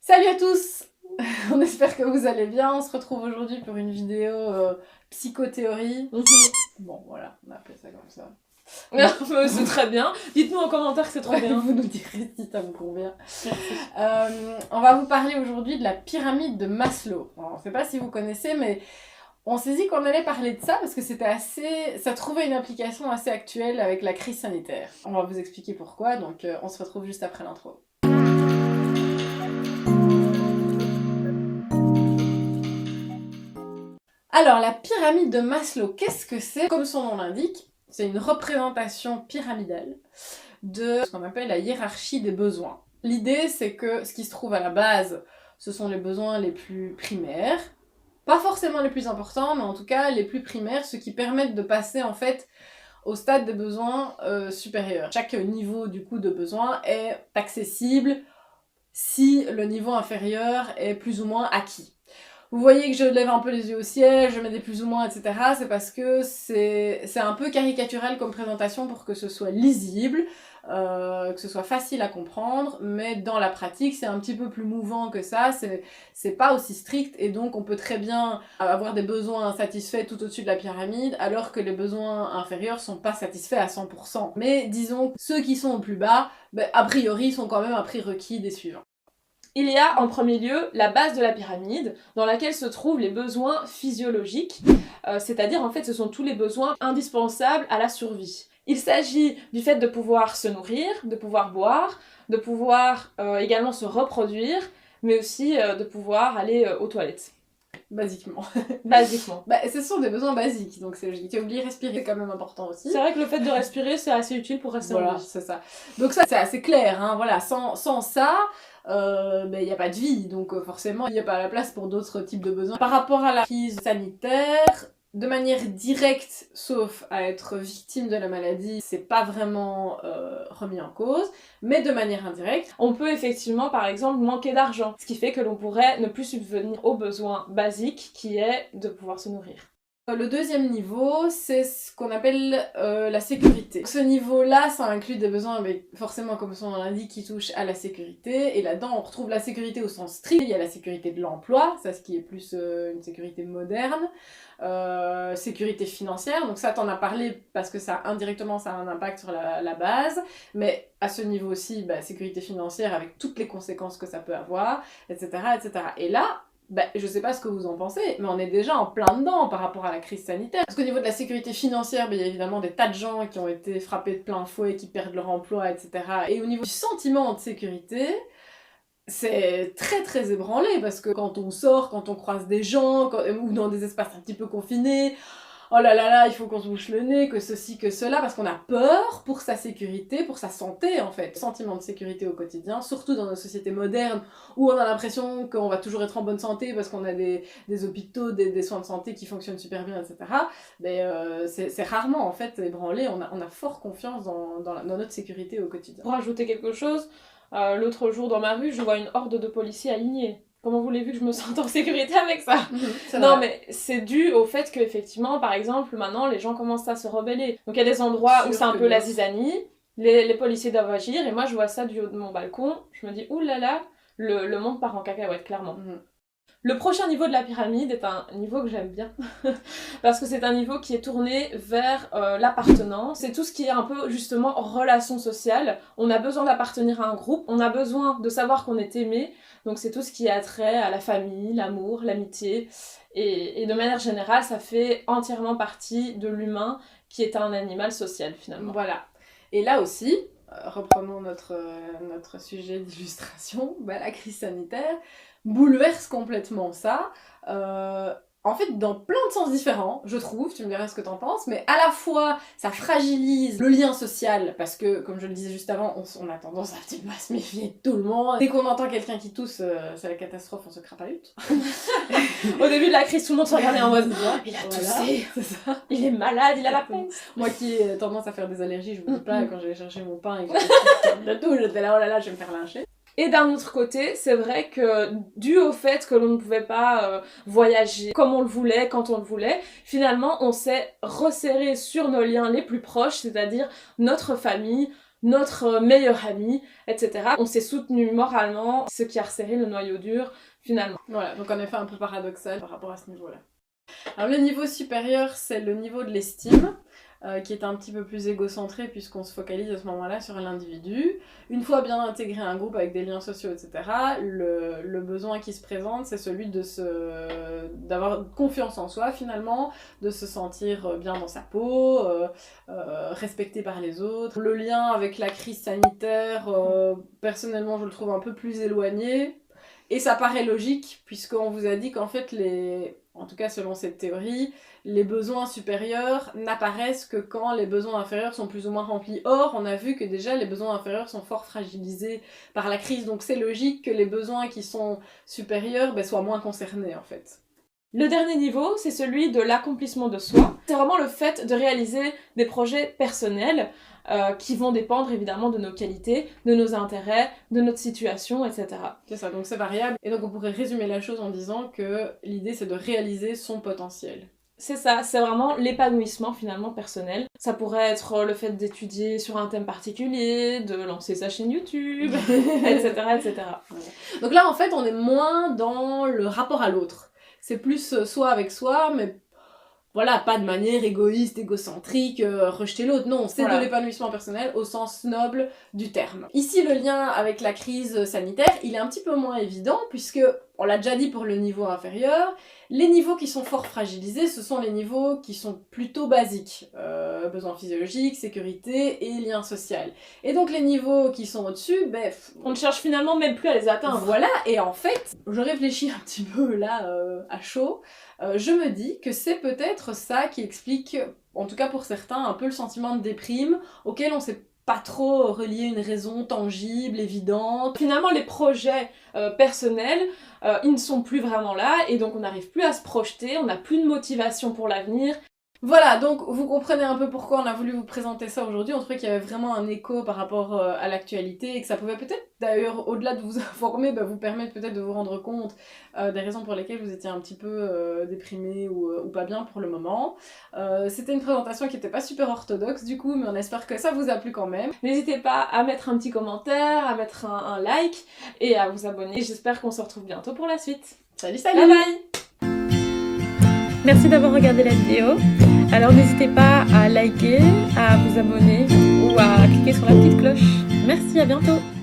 Salut à tous. On espère que vous allez bien. On se retrouve aujourd'hui pour une vidéo psychothéorie. Bon, voilà, on a appelé ça comme ça. C'est très bien. Dites-nous en commentaire que c'est trop bien. Vous nous direz si ça vous convient. On va vous parler aujourd'hui de la pyramide de Maslow. Alors, on ne sait pas si vous connaissez, mais on s'est dit qu'on allait parler de ça parce que ça trouvait une application assez actuelle avec la crise sanitaire. On va vous expliquer pourquoi, donc on se retrouve juste après l'intro. Alors, la pyramide de Maslow, qu'est-ce que c'est? Comme son nom l'indique, c'est une représentation pyramidale de ce qu'on appelle la hiérarchie des besoins. L'idée, c'est que ce qui se trouve à la base, ce sont les besoins les plus primaires, pas forcément les plus importants, mais en tout cas les plus primaires, ceux qui permettent de passer en fait au stade des besoins supérieurs. Chaque niveau du coup de besoin est accessible si le niveau inférieur est plus ou moins acquis. Vous voyez que je lève un peu les yeux au ciel, je mets des plus ou moins, etc. C'est parce que c'est un peu caricatural comme présentation pour que ce soit lisible, que ce soit facile à comprendre, mais dans la pratique, c'est un petit peu plus mouvant que ça, c'est pas aussi strict, et donc on peut très bien avoir des besoins satisfaits tout au-dessus de la pyramide, alors que les besoins inférieurs sont pas satisfaits à 100%. Mais disons, ceux qui sont au plus bas, a priori, sont quand même un prérequis des suivants. Il y a en premier lieu la base de la pyramide, dans laquelle se trouvent les besoins physiologiques, c'est-à-dire en fait ce sont tous les besoins indispensables à la survie. Il s'agit du fait de pouvoir se nourrir, de pouvoir boire, de pouvoir également se reproduire, mais aussi de pouvoir aller aux toilettes. Basiquement. Basiquement. Ce sont des besoins basiques, donc j'ai oublié respirer, c'est quand même important aussi. C'est vrai que le fait de respirer, c'est assez utile pour rester en vie. Voilà, c'est ça. Donc ça, c'est assez clair, hein, voilà, sans ça, il n'y a pas de vie, donc forcément, il n'y a pas la place pour d'autres types de besoins. Par rapport à la crise sanitaire, de manière directe, sauf à être victime de la maladie, c'est pas vraiment remis en cause, mais de manière indirecte, on peut effectivement, par exemple, manquer d'argent, ce qui fait que l'on pourrait ne plus subvenir aux besoins basiques, qui est de pouvoir se nourrir. Le deuxième niveau, c'est ce qu'on appelle la sécurité. Ce niveau-là, ça inclut des besoins, mais forcément, comme son nom l'indique, qui touchent à la sécurité. Et là-dedans, on retrouve la sécurité au sens strict. Il y a la sécurité de l'emploi, ça, ce qui est plus une sécurité moderne. Sécurité financière, donc ça, t'en as parlé parce que ça, indirectement, ça a un impact sur la base. Mais à ce niveau aussi, sécurité financière avec toutes les conséquences que ça peut avoir, etc., etc. Et là, je sais pas ce que vous en pensez, mais on est déjà en plein dedans par rapport à la crise sanitaire. Parce qu'au niveau de la sécurité financière, il y a évidemment des tas de gens qui ont été frappés de plein fouet, qui perdent leur emploi, etc. Et au niveau du sentiment de sécurité, c'est très très ébranlé, parce que quand on sort, quand on croise des gens, ou dans des espaces un petit peu confinés, oh là là là, il faut qu'on se bouche le nez, que ceci, que cela, parce qu'on a peur pour sa sécurité, pour sa santé en fait. Sentiment de sécurité au quotidien, surtout dans nos sociétés modernes, où on a l'impression qu'on va toujours être en bonne santé parce qu'on a des hôpitaux, des soins de santé qui fonctionnent super bien, etc. Mais c'est rarement en fait ébranlé, on a fort confiance dans notre sécurité au quotidien. Pour ajouter quelque chose, l'autre jour dans ma rue, je vois une horde de policiers alignés. Comment voulez-vous que je me sente en sécurité avec ça? Non, mais c'est dû au fait qu'effectivement, par exemple, maintenant, les gens commencent à se rebeller. Donc il y a des endroits où c'est un peu la zizanie, les policiers doivent agir, et moi je vois ça du haut de mon balcon, je me dis, oulala, le monde part en cacahuète, clairement. Le prochain niveau de la pyramide est un niveau que j'aime bien, parce que c'est un niveau qui est tourné vers l'appartenance. C'est tout ce qui est un peu, justement, relation sociale. On a besoin d'appartenir à un groupe, on a besoin de savoir qu'on est aimé, donc c'est tout ce qui a trait à la famille, l'amour, l'amitié, et de manière générale, ça fait entièrement partie de l'humain, qui est un animal social, finalement. Voilà. Et là aussi, reprenons notre sujet d'illustration, la crise sanitaire bouleverse complètement ça. En fait, dans plein de sens différents, je trouve, tu me diras ce que t'en penses, mais à la fois, ça fragilise le lien social, parce que, comme je le disais juste avant, on a tendance à un petit peu à se méfier de tout le monde. Dès qu'on entend quelqu'un qui tousse, c'est la catastrophe, on se crapahute. Au début de la crise, tout le monde se regardait en mode « Il a toussé, il est malade, il a la peste !» Moi qui ai tendance à faire des allergies, je me dis pas, quand j'allais chercher mon pain et que j'avais tout, j'étais là, oh là là, je vais me faire lyncher. Et d'un autre côté, c'est vrai que dû au fait que l'on ne pouvait pas voyager comme on le voulait, quand on le voulait, finalement on s'est resserré sur nos liens les plus proches, c'est-à-dire notre famille, notre meilleur ami, etc. On s'est soutenu moralement, ce qui a resserré le noyau dur finalement. Voilà, donc en effet un peu paradoxal par rapport à ce niveau-là. Alors le niveau supérieur, c'est le niveau de l'estime, qui est un petit peu plus égocentré puisqu'on se focalise à ce moment-là sur l'individu. Une fois bien intégré à un groupe avec des liens sociaux, etc., le besoin qui se présente, c'est celui d'avoir confiance en soi finalement, de se sentir bien dans sa peau, respecté par les autres. Le lien avec la crise sanitaire, personnellement je le trouve un peu plus éloigné. Et ça paraît logique, puisqu'on vous a dit qu'en fait, en tout cas selon cette théorie, les besoins supérieurs n'apparaissent que quand les besoins inférieurs sont plus ou moins remplis. Or, on a vu que déjà les besoins inférieurs sont fort fragilisés par la crise, donc c'est logique que les besoins qui sont supérieurs soient moins concernés en fait. Le dernier niveau, c'est celui de l'accomplissement de soi. C'est vraiment le fait de réaliser des projets personnels qui vont dépendre évidemment de nos qualités, de nos intérêts, de notre situation, etc. C'est ça, donc c'est variable. Et donc on pourrait résumer la chose en disant que l'idée c'est de réaliser son potentiel. C'est ça, c'est vraiment l'épanouissement finalement personnel. Ça pourrait être le fait d'étudier sur un thème particulier, de lancer sa chaîne YouTube, etc., etc. Ouais. Donc là en fait on est moins dans le rapport à l'autre. C'est plus soi avec soi, mais voilà, pas de manière égoïste, égocentrique, rejeter l'autre. Non, c'est de l'épanouissement personnel au sens noble du terme. Ici, le lien avec la crise sanitaire, il est un petit peu moins évident, puisque, on l'a déjà dit pour le niveau inférieur, les niveaux qui sont fort fragilisés, ce sont les niveaux qui sont plutôt basiques. Besoins physiologiques, sécurité et lien social. Et donc les niveaux qui sont au-dessus, on ne cherche finalement même plus à les atteindre. Voilà, et en fait, je réfléchis un petit peu là, à chaud, je me dis que c'est peut-être ça qui explique, en tout cas pour certains, un peu le sentiment de déprime, auquel on sait pas trop relier une raison tangible, évidente. Finalement, les projets personnels, ils ne sont plus vraiment là, et donc on n'arrive plus à se projeter, on n'a plus de motivation pour l'avenir. Voilà, donc vous comprenez un peu pourquoi on a voulu vous présenter ça aujourd'hui. On trouvait qu'il y avait vraiment un écho par rapport à l'actualité et que ça pouvait peut-être, d'ailleurs, au-delà de vous informer, vous permettre peut-être de vous rendre compte des raisons pour lesquelles vous étiez un petit peu déprimé ou pas bien pour le moment. C'était une présentation qui n'était pas super orthodoxe du coup, mais on espère que ça vous a plu quand même. N'hésitez pas à mettre un petit commentaire, à mettre un like et à vous abonner. J'espère qu'on se retrouve bientôt pour la suite. Salut, salut! Bye bye! Merci d'avoir regardé la vidéo. Alors n'hésitez pas à liker, à vous abonner ou à cliquer sur la petite cloche. Merci, à bientôt!